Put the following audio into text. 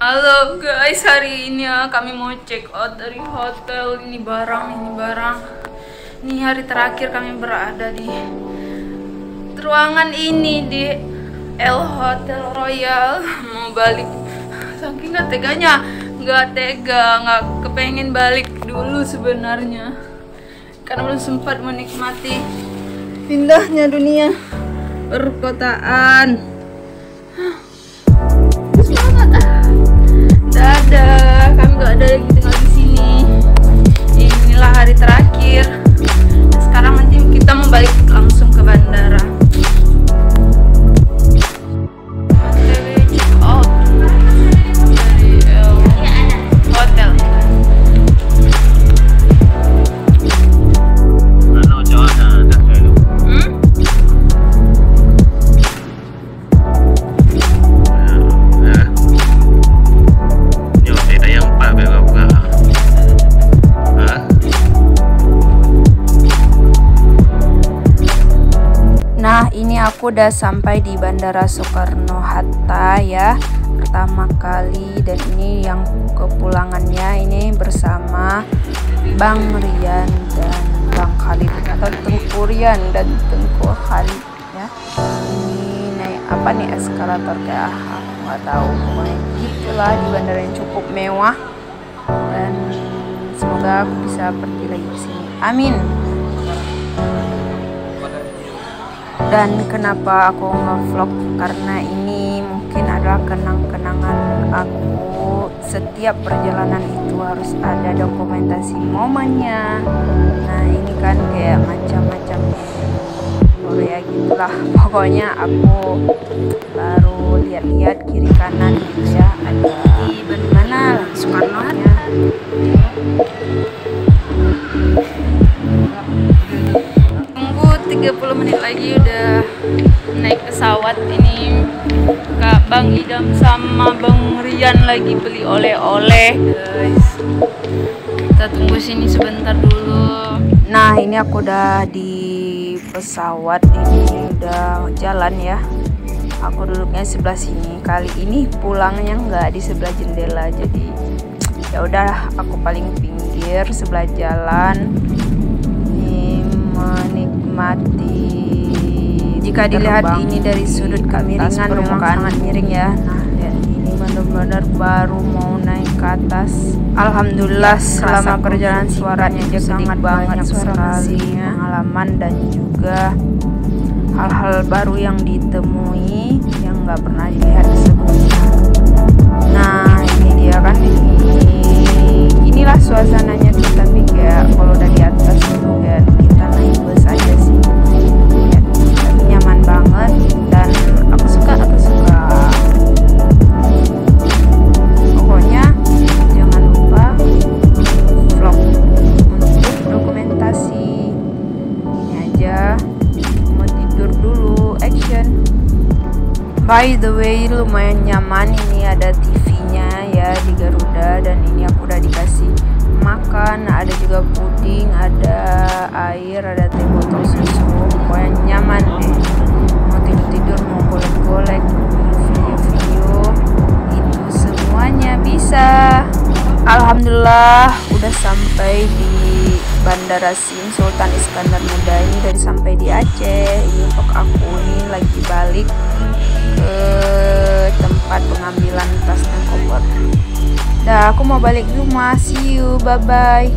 Halo guys, hari ini ya kami mau check out dari hotel. Ini barang. Ini hari terakhir kami berada di ruangan ini di El Hotel Royal. Mau balik, saking gak teganya, nggak kepengen balik dulu sebenarnya, karena belum sempat menikmati indahnya dunia perkotaan. Dadah, kami gak ada lagi tinggal di sini. Inilah hari terakhir. Sekarang nanti kita mau balik langsung ke bandara. Check out dari hotel. Nah, ini aku udah sampai di Bandara Soekarno-Hatta ya, pertama kali, dan ini yang kepulangannya ini bersama Bang Rian dan Bang Khalid, atau Tengku Rian dan Tengku Khalid ya. Ini naik apa nih, eskalator kayak aku nggak tahu, pokoknya gitulah, di bandara yang cukup mewah, dan semoga aku bisa pergi lagi ke sini. Amin. Dan kenapa aku nge-vlog? Karena ini mungkin adalah kenang-kenangan aku. Setiap perjalanan itu harus ada dokumentasi momennya. Nah, ini kan kayak macam-macam Korea gitulah. Pokoknya aku baru lihat-lihat kiri kanan gitu ya. Ada di mana Soekarno-Hatta. 30 menit lagi udah naik pesawat. Ini Kak Bang Idam sama Bang Rian lagi beli oleh-oleh guys. Kita tunggu sini sebentar dulu. Nah, ini aku udah di pesawat, ini udah jalan ya. Aku duduknya sebelah sini. Kali ini pulangnya nggak di sebelah jendela, jadi ya udah aku paling pinggir sebelah jalan. Menikmati, jika dilihat ini dari sudut kemiringan memang sangat miring ya. Nah, lihat ini benar-benar baru mau naik ke atas. Alhamdulillah, selama perjalanan suaranya aja sangat banyak sekali pengalaman dan juga hal-hal baru yang ditemui yang nggak pernah dilihat sebelumnya. Nah, ini dia kan, inilah suasananya tuh, tapi kayak kalau udah di atas itu kayak kita naik bus aja sih ya, tapi nyaman banget dan aku suka. Pokoknya jangan lupa vlog untuk dokumentasi. Ini aja, mau tidur dulu, action. By the way, lumayan nyaman, ini ada TV-nya ya di Garuda, dan ini aku udah dikasih makan, ada juga puding, ada air, ada teh botol susu. Pokoknya nyaman deh, mau tidur, mau golek-golek, video-video, itu semuanya bisa. Alhamdulillah udah sampai di Bandara SIM Sultan Iskandar Muda. Ini dari sampai di Aceh. Ini untuk aku ini lagi balik ke tempat pengambilan tas dan koper. Dah, aku mau balik rumah. See you, bye bye.